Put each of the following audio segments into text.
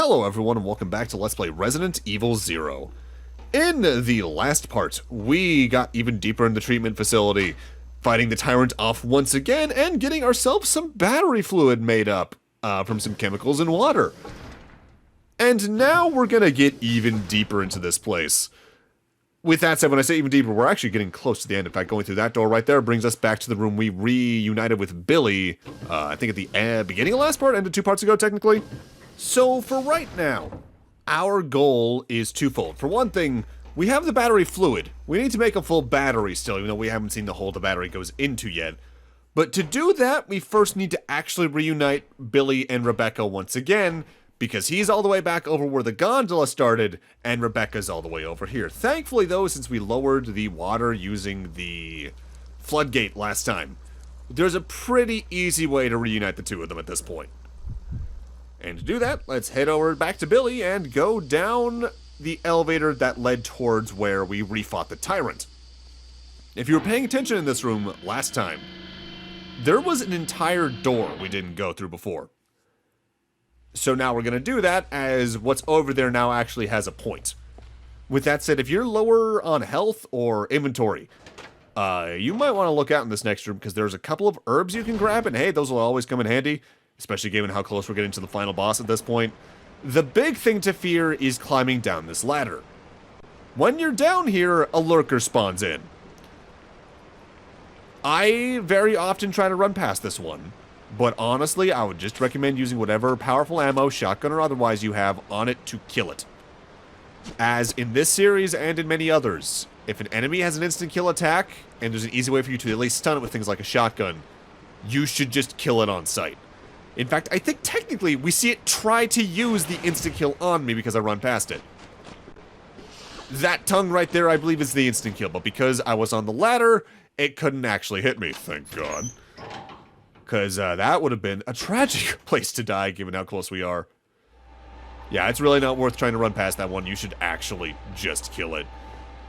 Hello everyone and welcome back to Let's Play Resident Evil 0. In the last part, we got even deeper in the treatment facility, fighting the tyrant off once again and getting ourselves some battery fluid made up from some chemicals and water. And now we're gonna get even deeper into this place. With that said, when I say even deeper, we're actually getting close to the end. In fact, going through that door right there brings us back to the room we reunited with Billy, I think at the beginning of last part, ended 2 parts ago technically. So for right now, our goal is twofold. For one thing, we have the battery fluid. We need to make a full battery still, even though we haven't seen the hole the battery goes into yet. But to do that, we first need to actually reunite Billy and Rebecca once again, because he's all the way back over where the gondola started, and Rebecca's all the way over here. Thankfully though, since we lowered the water using the floodgate last time, there's a pretty easy way to reunite the two of them at this point. And to do that, let's head over back to Billy and go down the elevator that led towards where we refought the tyrant. If you were paying attention in this room last time, there was an entire door we didn't go through before. So now we're going to do that, as what's over there now actually has a point. With that said, if you're lower on health or inventory, you might want to look out in this next room, because there's a couple of herbs you can grab, and hey, those will always come in handy. Especially given how close we're getting to the final boss at this point. The big thing to fear is climbing down this ladder. When you're down here, a lurker spawns in. I very often try to run past this one, but honestly, I would just recommend using whatever powerful ammo, shotgun or otherwise, you have on it to kill it. As in this series and in many others, if an enemy has an instant kill attack, and there's an easy way for you to at least stun it with things like a shotgun, you should just kill it on sight. In fact, I think technically we see it try to use the instant kill on me because I run past it. That tongue right there, I believe, is the instant kill, but because I was on the ladder, it couldn't actually hit me, thank God. Because that would have been a tragic place to die, given how close we are. Yeah, it's really not worth trying to run past that one. You should actually just kill it.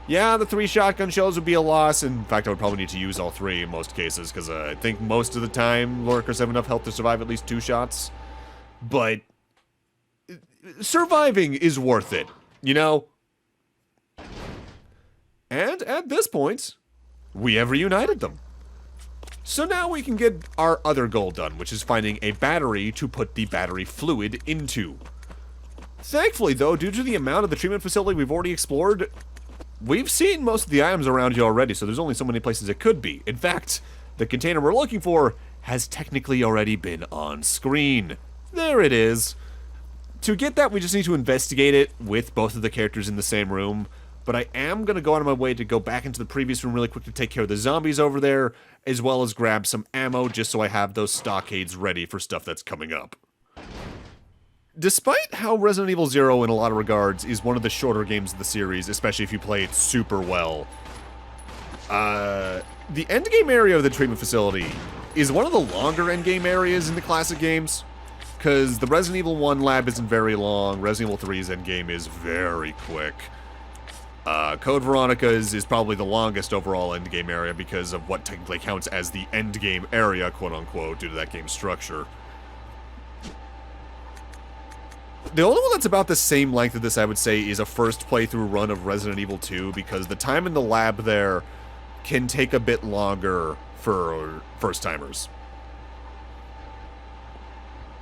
Yeah, the 3 shotgun shells would be a loss. In fact, I would probably need to use all 3 in most cases, because I think most of the time lurkers have enough health to survive at least 2 shots. But surviving is worth it, you know? And at this point, we have reunited them. So now we can get our other goal done, which is finding a battery to put the battery fluid into. Thankfully, though, due to the amount of the treatment facility we've already explored, we've seen most of the items around you already, so there's only so many places it could be. In fact, the container we're looking for has technically already been on screen. There it is. To get that, we just need to investigate it with both of the characters in the same room, but I am going to go out of my way to go back into the previous room really quick to take care of the zombies over there, as well as grab some ammo just so I have those stockades ready for stuff that's coming up. Despite how Resident Evil 0 in a lot of regards is one of the shorter games of the series, especially if you play it super well, the endgame area of the treatment facility is one of the longer endgame areas in the classic games, because the Resident Evil 1 lab isn't very long, Resident Evil 3's endgame is very quick. Code Veronica's is probably the longest overall endgame area because of what technically counts as the endgame area, quote-unquote, due to that game's structure. The only one that's about the same length of this, I would say, is a first playthrough run of Resident Evil 2, because the time in the lab there can take a bit longer for first-timers.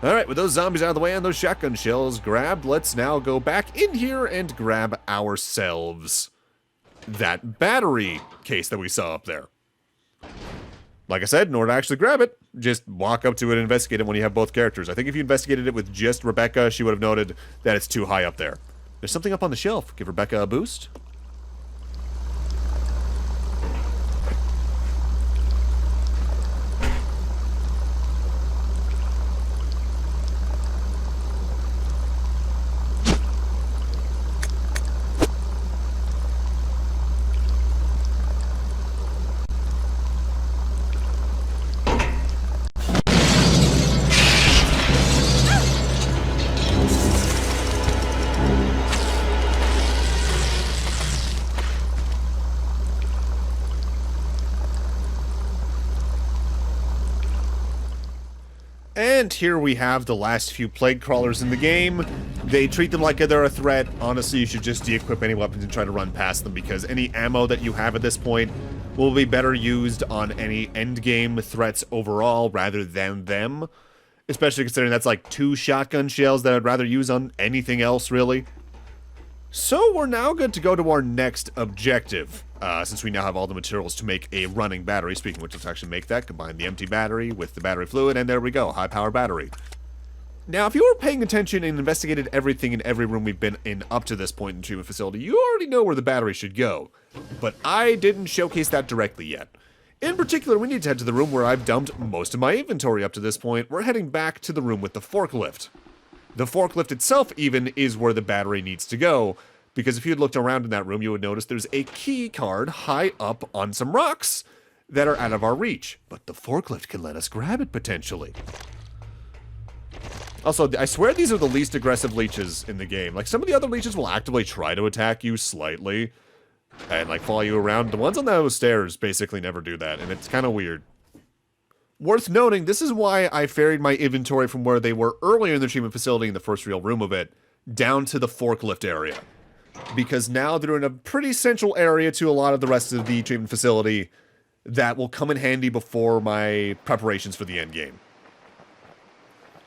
Alright, with those zombies out of the way and those shotgun shells grabbed, let's now go back in here and grab ourselves that battery case that we saw up there. Like I said, in order to actually grab it, just walk up to it and investigate it when you have both characters. I think if you investigated it with just Rebecca, she would have noted that it's too high up there. There's something up on the shelf. Give Rebecca a boost. And here we have the last few plague crawlers in the game, They treat them like they're a threat. Honestly, you should just de-equip any weapons and try to run past them, because any ammo that you have at this point will be better used on any endgame threats overall rather than them. Especially considering that's like 2 shotgun shells that I'd rather use on anything else, really. So we're now good to go to our next objective, since we now have all the materials to make a running battery. Speaking of which, let's actually make that. Combine the empty battery with the battery fluid, and there we go, high-power battery. Now, if you were paying attention and investigated everything in every room we've been in up to this point in the treatment facility, you already know where the battery should go. But I didn't showcase that directly yet. In particular, we need to head to the room where I've dumped most of my inventory up to this point. We're heading back to the room with the forklift. The forklift itself, even, is where the battery needs to go, because if you had looked around in that room, you would notice there's a key card high up on some rocks that are out of our reach. But the forklift can let us grab it, potentially. Also, I swear these are the least aggressive leeches in the game. Like, some of the other leeches will actively try to attack you slightly and, like, follow you around. The ones on those stairs basically never do that, and it's kind of weird. Worth noting, this is why I ferried my inventory from where they were earlier in the treatment facility in the first real room of it, down to the forklift area. Because now they're in a pretty central area to a lot of the rest of the treatment facility that will come in handy before my preparations for the endgame.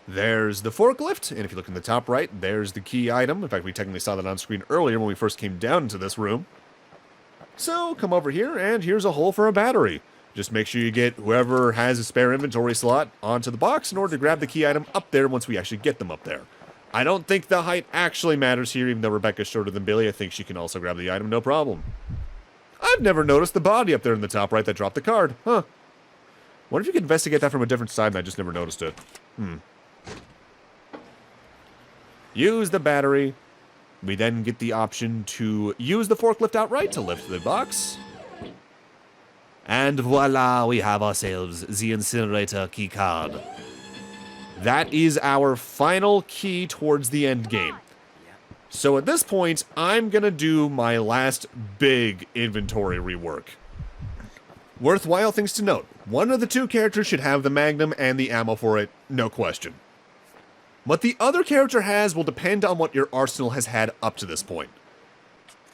There's the forklift, and if you look in the top right, there's the key item. In fact, we technically saw that on screen earlier when we first came down into this room. So, come over here, and here's a hole for a battery. Just make sure you get whoever has a spare inventory slot onto the box in order to grab the key item up there once we actually get them up there. I don't think the height actually matters here, even though Rebecca's shorter than Billy. I think she can also grab the item, no problem. I've never noticed the body up there in the top right that dropped the card. Huh. Wonder if you could investigate that from a different side and I just never noticed it. Use the battery. We then get the option to use the forklift outright to lift the box. And voila, we have ourselves the incinerator key card. That is our final key towards the end game. So at this point, I'm gonna do my last big inventory rework. Worthwhile things to note. One of the 2 characters should have the Magnum and the ammo for it, no question. What the other character has will depend on what your arsenal has had up to this point.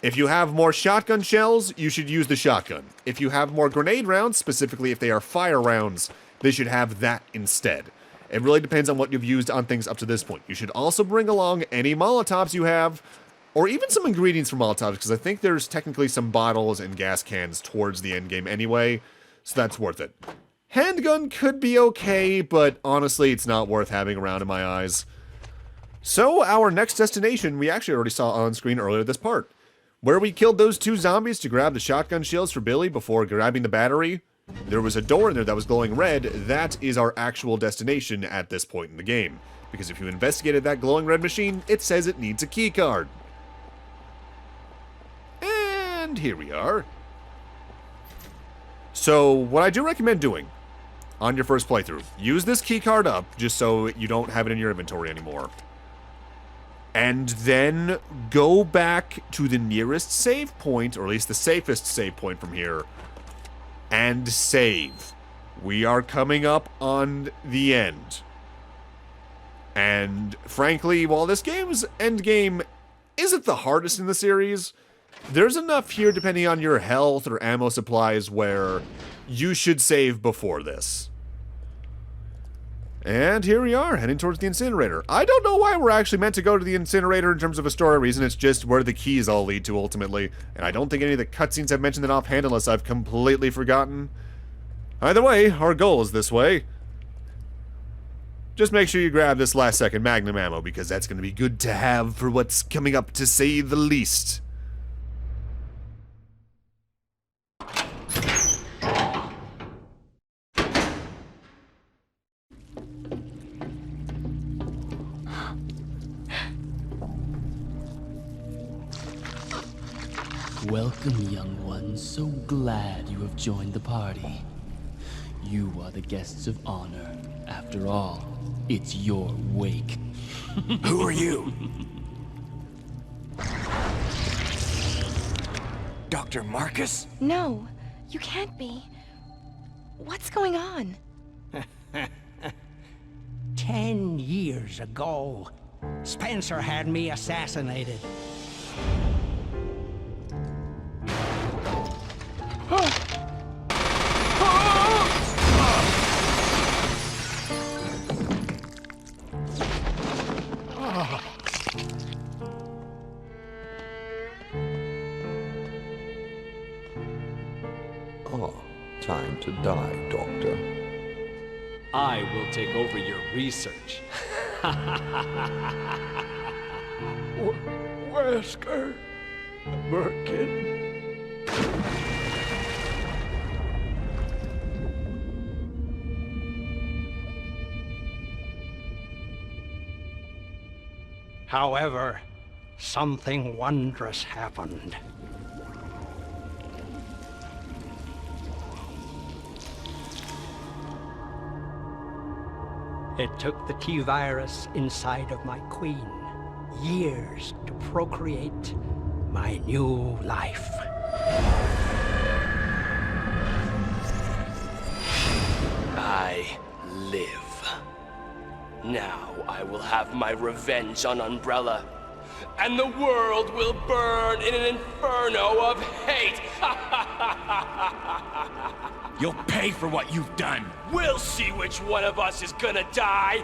If you have more shotgun shells, you should use the shotgun. If you have more grenade rounds, specifically if they are fire rounds, they should have that instead. It really depends on what you've used on things up to this point. You should also bring along any Molotovs you have, or even some ingredients for Molotovs, because I think there's technically some bottles and gas cans towards the end game anyway, so that's worth it. Handgun could be okay, but honestly, it's not worth having around in my eyes. So, our next destination, we actually already saw on screen earlier this part. Where we killed those 2 zombies to grab the shotgun shells for Billy before grabbing the battery, there was a door in there that was glowing red. That is our actual destination at this point in the game. Because if you investigated that glowing red machine, it says it needs a key card. And here we are. So, what I do recommend doing on your first playthrough, use this key card up just so you don't have it in your inventory anymore. And then go back to the nearest save point, or at least the safest save point from here, and save. We are coming up on the end. And frankly, while this game's endgame isn't the hardest in the series, there's enough here, depending on your health or ammo supplies, where you should save before this. And here we are, heading towards the incinerator. I don't know why we're actually meant to go to the incinerator in terms of a story reason. It's just where the keys all lead to, ultimately. And I don't think any of the cutscenes have mentioned that offhand unless I've completely forgotten. Either way, our goal is this way. Just make sure you grab this last second Magnum ammo, because that's going to be good to have for what's coming up, to say the least. Welcome, young ones. So glad you have joined the party. You are the guests of honor. After all, it's your wake. Who are you? Dr. Marcus? No, you can't be. What's going on? 10 years ago, Spencer had me assassinated. Time to die, Doctor. I will take over your research. Wesker, Birkin. However, something wondrous happened. It took the T-virus inside of my queen years to procreate my new life. I live. Now I will have my revenge on Umbrella, and the world will burn in an inferno of hate. You'll pay for what you've done. We'll see which one of us is gonna die.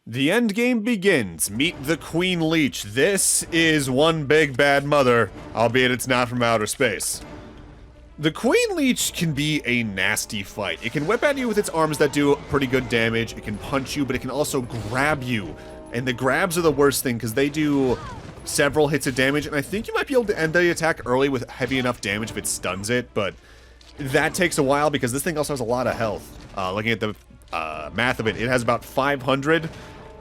The end game begins. Meet the Queen Leech. This is one big bad mother, albeit it's not from outer space. The Queen Leech can be a nasty fight. It can whip at you with its arms that do pretty good damage. It can punch you, but it can also grab you. And the grabs are the worst thing because they do several hits of damage, and I think you might be able to end the attack early with heavy enough damage if it stuns it, but that takes a while because this thing also has a lot of health. Looking at the math of it, it has about 500.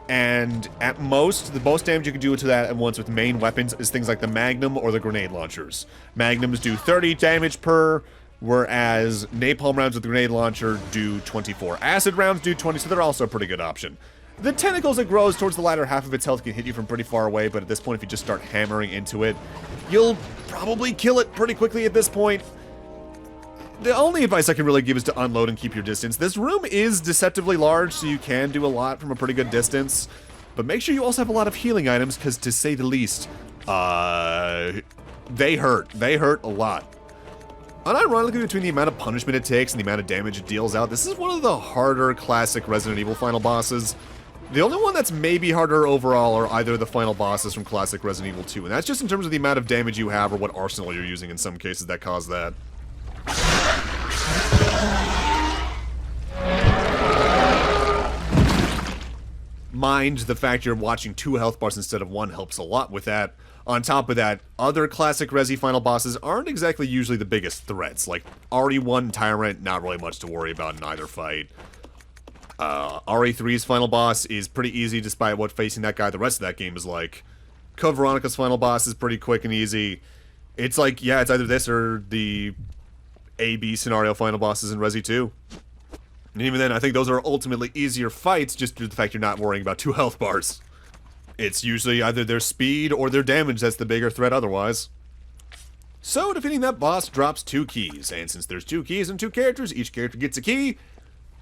And at most, the most damage you can do to that at once with main weapons is things like the Magnum or the grenade launchers. Magnums do 30 damage per, whereas napalm rounds with the grenade launcher do 24. Acid rounds do 20, so they're also a pretty good option. The tentacles it grows towards the latter half of its health can hit you from pretty far away, but at this point, if you just start hammering into it, you'll probably kill it pretty quickly at this point. The only advice I can really give is to unload and keep your distance. This room is deceptively large, so you can do a lot from a pretty good distance. But make sure you also have a lot of healing items, because to say the least, they hurt. They hurt a lot. Unironically, between the amount of punishment it takes and the amount of damage it deals out, this is one of the harder classic Resident Evil final bosses. The only one that's maybe harder overall are either the final bosses from classic Resident Evil 2, and that's just in terms of the amount of damage you have or what arsenal you're using in some cases that cause that. Mind the fact you're watching 2 health bars instead of 1 helps a lot with that. On top of that, other classic Resi final bosses aren't exactly usually the biggest threats. Like RE1 Tyrant, not really much to worry about in either fight. RE3's final boss is pretty easy despite what facing that guy the rest of that game is like. Code Veronica's final boss is pretty quick and easy. It's like, yeah, it's either this or the A-B scenario final bosses in Resi 2. And even then, I think those are ultimately easier fights just due to the fact you're not worrying about 2 health bars. It's usually either their speed or their damage that's the bigger threat otherwise. So, defeating that boss drops 2 keys, and since there's 2 keys and 2 characters, each character gets a key,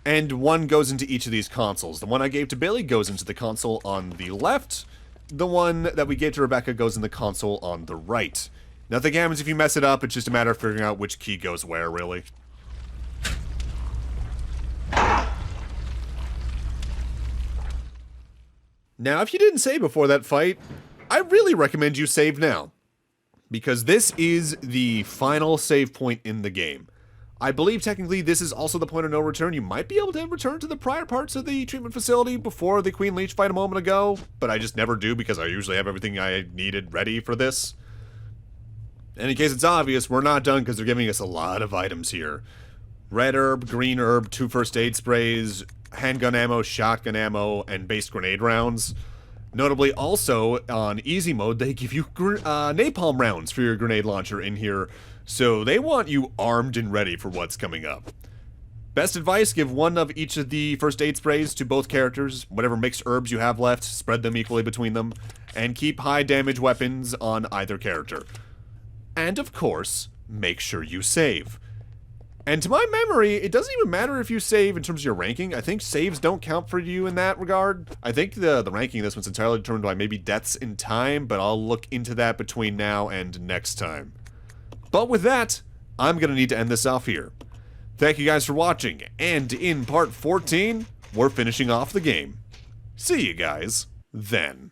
and 1 goes into each of these consoles. The one I gave to Billy goes into the console on the left, the one that we gave to Rebecca goes in the console on the right. Nothing happens if you mess it up, it's just a matter of figuring out which key goes where, really. Now, if you didn't save before that fight, I really recommend you save now. Because this is the final save point in the game. I believe technically this is also the point of no return. You might be able to return to the prior parts of the treatment facility before the Queen Leech fight a moment ago, but I just never do because I usually have everything I needed ready for this. And in case it's obvious, we're not done because they're giving us a lot of items here. Red herb, green herb, 2 first aid sprays, handgun ammo, shotgun ammo, and base grenade rounds. Notably, also on easy mode, they give you napalm rounds for your grenade launcher in here, so they want you armed and ready for what's coming up. Best advice, give one of each of the first aid sprays to both characters. Whatever mixed herbs you have left, spread them equally between them, and keep high damage weapons on either character. And of course, make sure you save. And to my memory, it doesn't even matter if you save in terms of your ranking. I think saves don't count for you in that regard. I think the ranking of this one's entirely determined by maybe deaths in time, but I'll look into that between now and next time. But with that, I'm going to need to end this off here. Thank you guys for watching, and in part 14, we're finishing off the game. See you guys then.